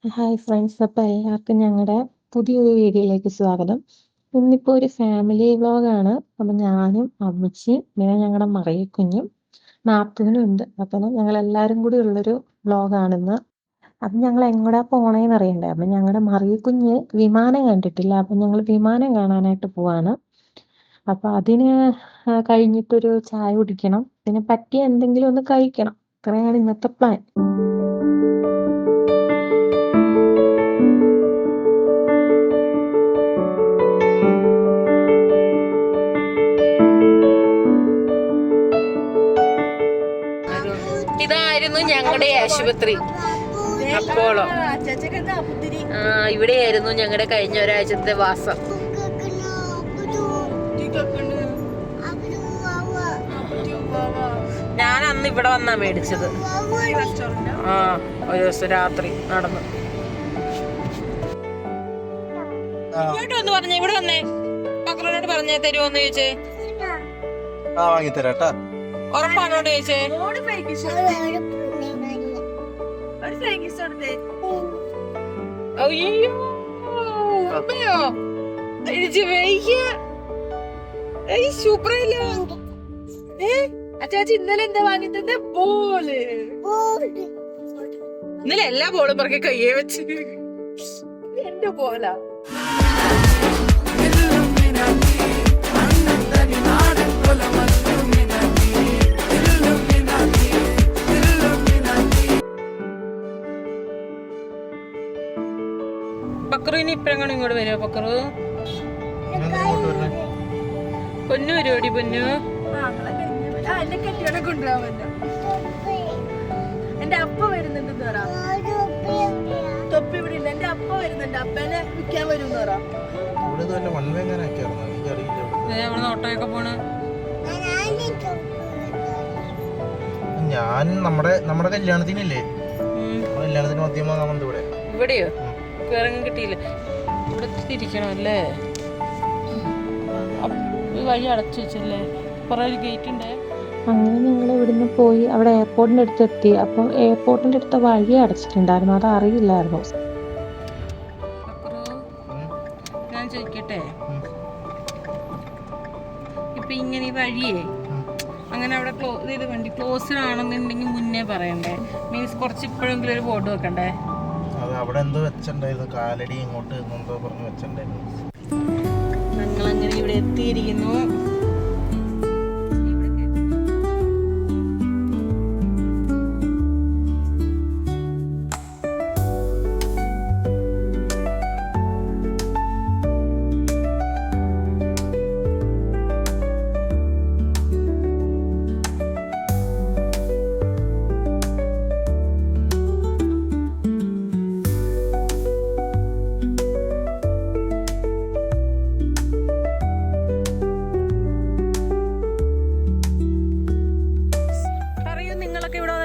Hi friends, അപ്പോൾ എല്ലാവർക്കും ഞങ്ങളുടെ പുതിയൊരു വീഡിയോയിലേക്ക് സ്വാഗതം. ഇന്നിപ്പോൾ ഒരു ഫാമിലി വ്ളോഗാണ്. അപ്പം ഞാനും അമ്മച്ചിയും പിന്നെ ഞങ്ങളുടെ മറിയക്കുഞ്ഞും നാത്തൂനും ഉണ്ട്. അപ്പം ഞങ്ങളെല്ലാവരും കൂടി ഉള്ളൊരു വ്ളോഗാണിന്ന്. അപ്പം ഞങ്ങൾ എങ്ങോട്ടാ പോണേന്ന് അറിയണ്ടേ. അപ്പം ഞങ്ങളുടെ മറിയക്കുഞ്ഞ് വിമാനം കണ്ടിട്ടില്ല. അപ്പം ഞങ്ങൾ വിമാനം കാണാനായിട്ട് പോവാണ്. അപ്പം അതിന് കഴിഞ്ഞിട്ടൊരു ചായ കുടിക്കണം, പിന്നെ പറ്റിയ എന്തെങ്കിലും ഒന്ന് കഴിക്കണം. ഇത്രയാണ് ഇന്നത്തെ പ്ലാൻ. ഇതായിരുന്നു ഞങ്ങളുടെ ആശുപത്രി അപ്പോളോ. ഇവിടെയായിരുന്നു ഞങ്ങളുടെ കഴിഞ്ഞ ഒരാഴ്ചത്തെ വാസം. ഞാൻ അന്ന് ഇവിടെ വന്നാ മേടിച്ചത്. ഒരു ദിവസം രാത്രി നടന്നു. ഇങ്ങോട്ട് വന്ന് പറഞ്ഞേ, ഇവിടെ വന്നേ. മക്കളോട് പറഞ്ഞേ, തരുമോന്ന് ചോദിച്ചേ. വാങ്ങിത്തരാട്ടാ. ഉറപ്പാണോട് ചോദിച്ചേ. അയ്യോ സൂപ്പറല്ലോ. അച്ചാച്ചി ഇന്നലെ എന്താ വാങ്ങി തന്നെ? ബോള്. ഇന്നലെ എല്ലാ ബോളും പറക്കെ കയ്യേ വെച്ച് എന്റെ ബോലാ. പക്രുവിന് ഇപ്പഴെങ്ങനെ ഇങ്ങോട്ട് വരുമോ? പക്രു പൊന്നു വരുമോടി? പൊന്നു എന്റെ കെട്ടിയോടെ കൊണ്ടുപോകാൻ എന്റെ അപ്പ വരുന്നുണ്ടെന്ന് പറ. തൊപ്പി ഇവിടെ ഇല്ല. എന്റെ അപ്പ വരുന്നുണ്ട്. അപ്പനെ വിൽക്കാൻ വരും പറ. ഓട്ടോയൊക്കെ പോണ്. ഞാൻ നമ്മുടെ കല്യാണത്തിനല്ലേ, കല്യാണത്തിന് മദ്യം വാങ്ങാൻ വന്നത് ഇവിടെ. ഇവിടെയോ? ഇറങ്ങാൻ കിട്ടിയില്ല. ഇവിടെ തിരിക്കണം അല്ലേ? വഴി അടച്ചു വെച്ചല്ലേ? കുറെ ഗേറ്റ് ഉണ്ട്. അങ്ങനെ ഞങ്ങൾ ഇവിടുന്ന് പോയി അവിടെ എയർപോർട്ടിൻ്റെ അടുത്ത് എത്തി. അപ്പോൾ എയർപോർട്ടിൻ്റെ അടുത്ത വഴി അടച്ചിട്ടുണ്ടായിരുന്നു, അത് അറിയില്ലായിരുന്നു. ഞാൻ ചോദിക്കട്ടെ, ഇപ്പൊ ഇങ്ങനെ ഈ വഴിയേ അങ്ങനെ അവിടെ ഇത് വണ്ടി ക്ലോസ്ഡ് ആണെന്നുണ്ടെങ്കിൽ മുന്നേ പറയണ്ടേ? മീൻസ് കുറച്ച് ഇപ്പോഴെങ്കിലും ഒരു ബോർഡ് വെക്കണ്ടേ? അവിടെ എന്തോ വെച്ചിട്ടുണ്ടായിരുന്നു, കാലടി ഇങ്ങോട്ട് എന്തോ പറഞ്ഞ് വെച്ചിട്ടുണ്ടായിരുന്നു. ഞങ്ങളങ്ങനെ ഇവിടെ എത്തിയിരിക്കുന്നു.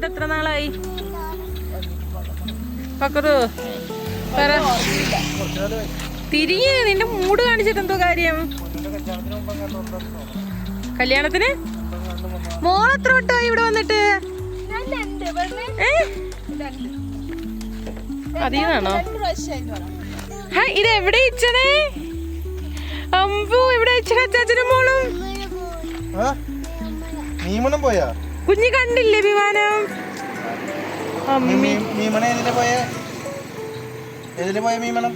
എത്ര നാളായി പക്കറു? തിരിഞ്ഞ് നിന്റെ മൂഡ് കാണിച്ചിട്ട് എന്തോ കാര്യം? കല്യാണത്തിന് മോളെത്ര വട്ടമായി ഇവിടെ വന്നിട്ട്? അതീന്നാണോ? ഇതെവിടെ ഇച്ചണേ? അമ്പു എവിടെ ഇച്ചണ? അച്ചാച്ചനും മോളും പോയാ? കുഞ്ഞി കണ്ടില്ലേ വിമാനം? പോയ മീമണം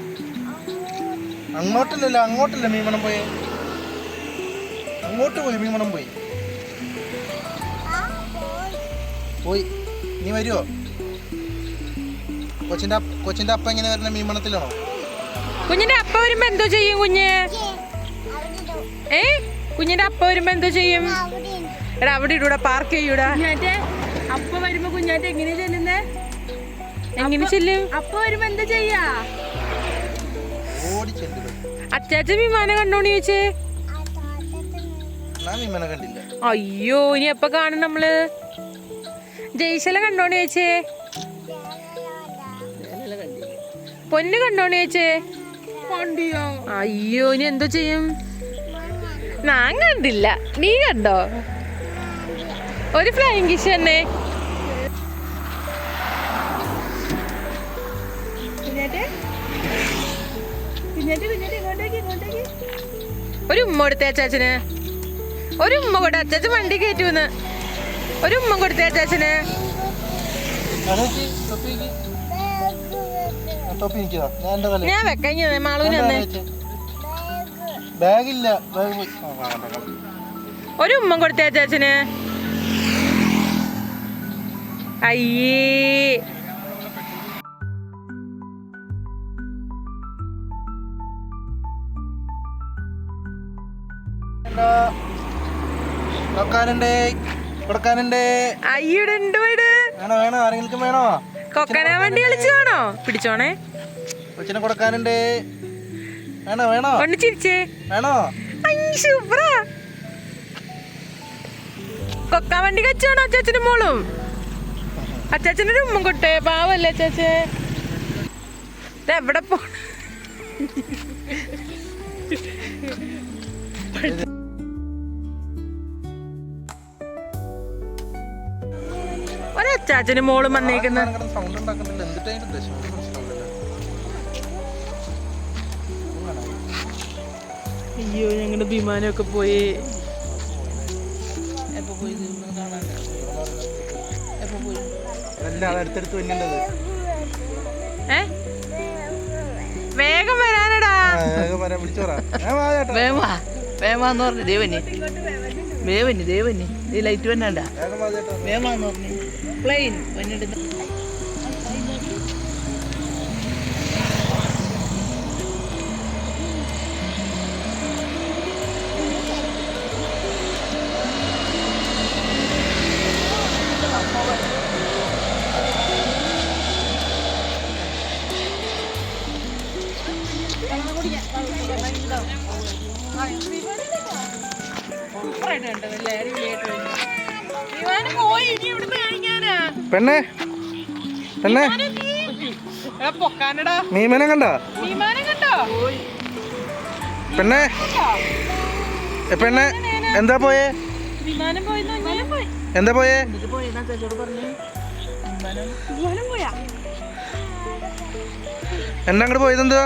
അങ്ങോട്ടല്ലല്ലോ, അങ്ങോട്ടല്ല മീമണം പോയെ. അങ്ങോട്ട് പോയി മീമണം പോയി. നീ വരുവോ? കൊച്ചിന്റെ അപ്പ എങ്ങനെ വരുന്ന? മീമണത്തിലാണോ? കുഞ്ഞിന്റെ അപ്പ വരുമ്പോ എന്തോ ചെയ്യും കുഞ്ഞ്? കുഞ്ഞിന്റെ അപ്പ വരുമ്പോ എന്തോ ചെയ്യും? എടാ അവിടെ ഇടൂടാ, പാർക്ക് ചെയ്യൂടാ. അപ്പ വരുമ്പോ കുഞ്ഞാറ്റ എങ്ങനെയാ ചെല്ലുന്നേ? എങ്ങനെ ചെല്ലും? അപ്പ വരുമ്പോ എന്താ ചെയ്യാ? അച്ചാച്ചൻ വിമാനം കണ്ടോന്ന് ചോദിച്ചേ. കണ്ടില്ല. അയ്യോ, ഇനി എപ്പ കാണും നമ്മള്? ജയ്ശല കണ്ടോന്ന് ചോദിച്ചേ. പൊന്ന് കണ്ടോന്ന് ചോദിച്ചേ. അയ്യോ, ഇനി എന്തോ ചെയ്യും? ഞാൻ കണ്ടില്ല, നീ കണ്ടോ? ഒരു ഫ്ലൈയിങ് കിഷ് തന്നെ. ഒരു ഉമ്മ കൊടുത്തേ അച്ചാച്ചന്. ഒരു ഉമ്മ കൊടുത്ത അച്ചാച്ചൻ വണ്ടി കയറ്റുമെന്ന്. ഒരു ഉമ്മ കൊടുത്തേ അച്ചാച്ചന്. ഞാൻ വെക്കാൻ മാളൂന് തന്നെ. ബാഗില്ല. ഒരു ഉമ്മ കൊടുത്തേ അച്ചാച്ചന്. അയ്യേ അയ്യുടെ വേണോ ആരെങ്കിലും വേണോ? കൊക്കന വണ്ടി കളിച്ചതാണോ? പിടിച്ചോണേ. കൊച്ചിനെ കൊടുക്കാനുണ്ട്. വേണോ വേണോ? ഒന്ന് ചിരിച്ചേ. വേണോ? സൂപ്പറാ. കൊക്ക വണ്ടി കച്ചാണോ അച്ചാച്ചനും മോളും? അച്ചാച്ചനൊരു ഉമ്മ കൊട്ടെ. പാവല്ലേ അച്ചാച്ചേ. എവിടെ പോ ഒരച്ചാച്ചനും മോളും വന്നേക്കുന്ന. സൗണ്ട് ഉണ്ടാക്കുന്നില്ല. എന്തിട്ടാ അയ്യോ ഞങ്ങളുടെ വിമാനമൊക്കെ പോയി. അടുത്തടുത്ത് വന്നേണ്ടത്. വേഗം വരാനടാ. വേമാന്ന് പറഞ്ഞു ദേവന് ദേവന് ദേവന് ഈ ലൈറ്റ് വന്നാണ്ട വേമാന്ന് പറഞ്ഞു പ്ലെയിൻ വന്നിട്ട് പെണ്ണേ പെണ്ണേ പൊക്കാനടാ. മീമനെ കണ്ടോ? വിമാനം കണ്ടോ? പെണ്ണേ പെണ്ണേ എന്താ പോയേ? വിമാനം പോയി. എന്താ പോയേ? എന്താ അങ്ങോട്ട് പോയത്? എന്താ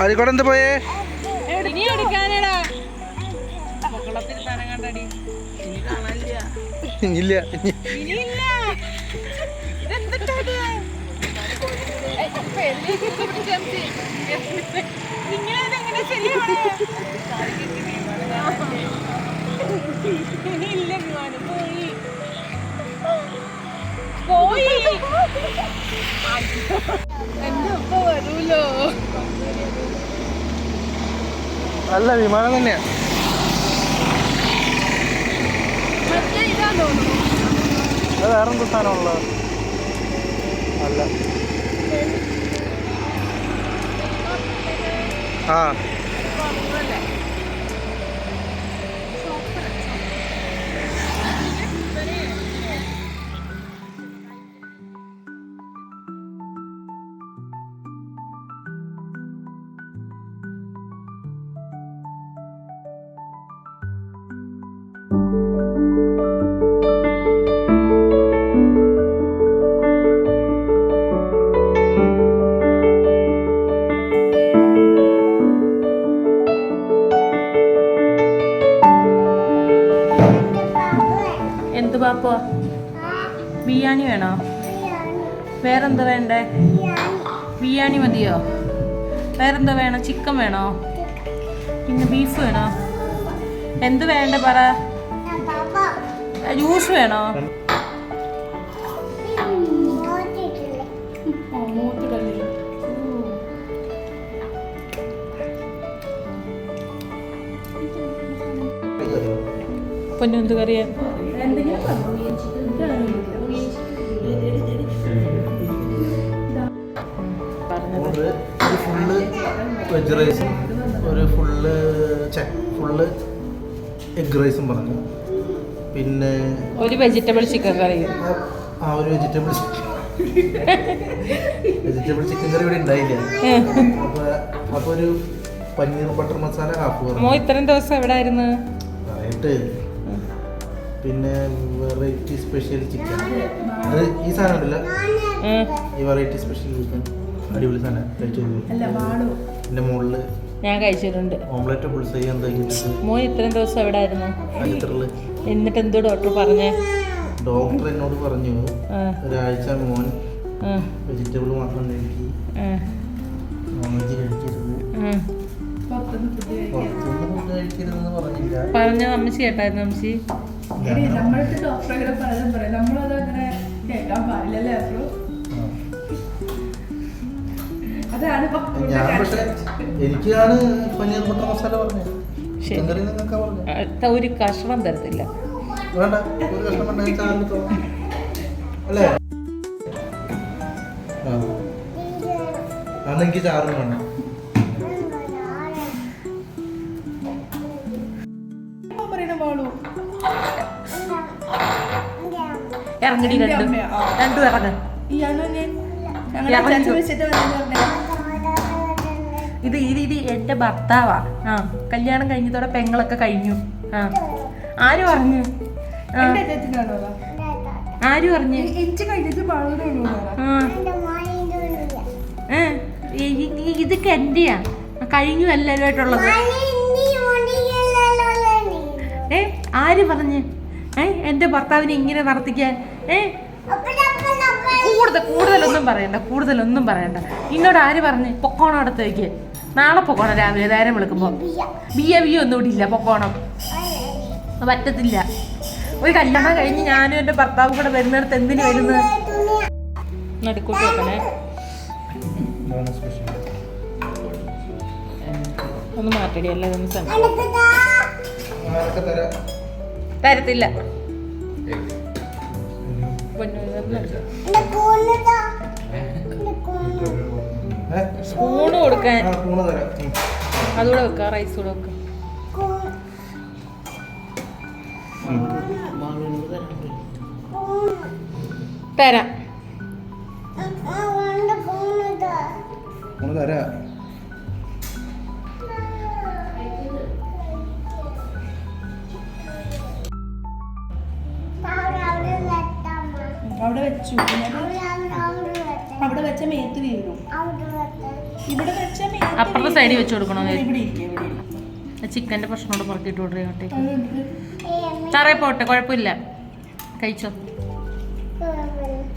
അരിക്കോടെ എന്താ പോയേ? ഇനി എടുക്കാനടാ. പൊക്കളത്തിൽ സാധനം കണ്ടടി. ഇല്ല ഇനിയില്ല. ഇതെന്തിട്ടാ? നിങ്ങളെങ്ങനെ ശരിയാണ്? ഇനിയില്ല വിമാനം പോയി. എന്റെ ഒപ്പ വരൂലോ. അല്ല വിമാനം തന്നെയാ. അത് വേറെന്ത് സാധനമുള്ള അല്ല. ആ എന്ത് പാപ്പ? ബിരിയാണി വേണോ? വേറെന്താ വേണ്ടേ? ബിരിയാണി മതിയോ? വേറെന്താ വേണം? ചിക്കൻ വേണോ? പിന്നെ ബീഫ് വേണോ? എന്ത് വേണ്ട പറ. ജ്യൂസ് വേണോ? പൊന്നെന്ത് കറിയാ? ഒരു ഫുള്ള് വെജ് റൈസും ഒരു ഫുള്ള് എഗ് റൈസും പറഞ്ഞു. പിന്നെ ഒരു വെജിറ്റബിൾ ചിക്കൻ കറി. ഒരു വെജിറ്റബിൾ ചിക്കൻ കറി ഇവിടെ ഉണ്ടായില്ല. അപ്പോൾ ഒരു പനീർ ബട്ടർ മസാല ഹാഫ് പറഞ്ഞു. ഇത്രയും ദിവസം എവിടെ ആയിരുന്നു? പിന്നെ വെറൈറ്റി സ്പെഷ്യൽ ചിക്കൻ. അത് ഈ സാധനം ഉണ്ടല്ലോ, ഈ വെറൈറ്റി സ്പെഷ്യൽ ചിക്കൻ അടിപൊളി സാധനം കഴിച്ചു. എൻ്റെ മുകളിൽ ഞാൻ കഴിച്ചിട്ടുണ്ട്. ഓംലെറ്റ് പുൾസൈ എന്താ മോൻ ഇത്രയും ദിവസം എവിടെ ആയിരുന്നു? ആശുപത്രിയിൽ. എന്നിട്ട് എന്തോ ഡോക്ടർ പറഞ്ഞേ? ഡോക്ടർ എന്നോട് പറഞ്ഞു ഒരാഴ്ച മോൻ വെജിറ്റബിൾ മാത്രം കഴിക്കി, നോൺ വെജ് കഴിക്കരുത്, പുറത്തുനിന്ന് ഫുഡ് കഴിക്കരുതെന്ന് പറഞ്ഞില്ല. പറഞ്ഞത് അമ്മച്ചി കേട്ടായിരുന്നു? അമ്മച്ചി നമ്മളടുത്ത് ഡോക്ടറെ പലതും പറയും, നമ്മളത് അങ്ങനെ കേൾക്കാൻ പാടില്ലല്ലേ? അതാണ് ഞാൻ പക്ഷെ എനിക്കാണ് പനീർ ബട്ടർ മസാല പറഞ്ഞത്. ശരി. ചിക്കൻ കറി നിങ്ങൾക്കാ പറഞ്ഞത്. ഒരു കഷ്ണം തരത്തില്ല. വേണ്ട, ഒരു കഷ്ണം വേണ്ട, ചാറിൽ തോന്നും അല്ലേ? അന്ന് എനിക്ക് ചാറും വേണം. ഇറങ്ങടി രണ്ടും ഇറങ്ങ. ഇത് എന്റെ ഭർത്താവാ. കല്യാണം കഴിഞ്ഞതോടെ പെങ്ങളൊക്കെ കഴിഞ്ഞു. ആര് പറഞ്ഞു? ആര് പറഞ്ഞു? ഇതൊക്കെ എന്റെയാ, കഴിഞ്ഞു എല്ലാവരുമായിട്ടുള്ളത്. ആര് പറഞ്ഞ് എന്റെ ഭർത്താവിനെ ഇങ്ങനെ നടത്തിക്കാൻ? കൂടുതലൊന്നും പറയണ്ട. ഇന്നോട് ആര് പറഞ്ഞ് പൊക്കോണം അടുത്തേക്ക്? നാളെ പൊക്കോണം, രാവിലെ നേരം വിളിക്കുമ്പോ. ബിയ ഒന്നും ഇവിടെ ഇല്ല, പൊക്കോണം പറ്റത്തില്ല. ഒരു കല്യാണം കഴിഞ്ഞ് ഞാനും എന്റെ ഭർത്താവും കൂടെ വരുന്നിടത്ത് എന്തിനു വരുന്നത്? നടുക്കൂട്ട് വെക്കണേ. ഒന്ന് മാറ്റടി, അല്ല തരത്തില്ല. സ്പൂണ് കൊടുക്കാൻ അതുകൂടെ വെക്കാം, റൈസ് കൂടെ വെക്കാം. തരാം. അവിടെ വെച്ചു, അവിടെ വെച്ച മേത്ത് വീഴും. ഇവിടെ വെച്ച അപ്പുറത്തെ സൈഡിൽ വെച്ച് കൊടുക്കണോ? ഇവിടെ ഇരിക്കും. ചിക്കൻ്റെ പ്രശ്നോട് പുറത്തിട്ട് വിടട്ടെ. തറേ പോട്ടെ, കുഴപ്പമില്ല, കഴിച്ചോ.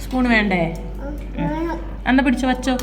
സ്പൂൺ വേണ്ടേ? എന്നാ പിടിച്ചോ, വച്ചോ.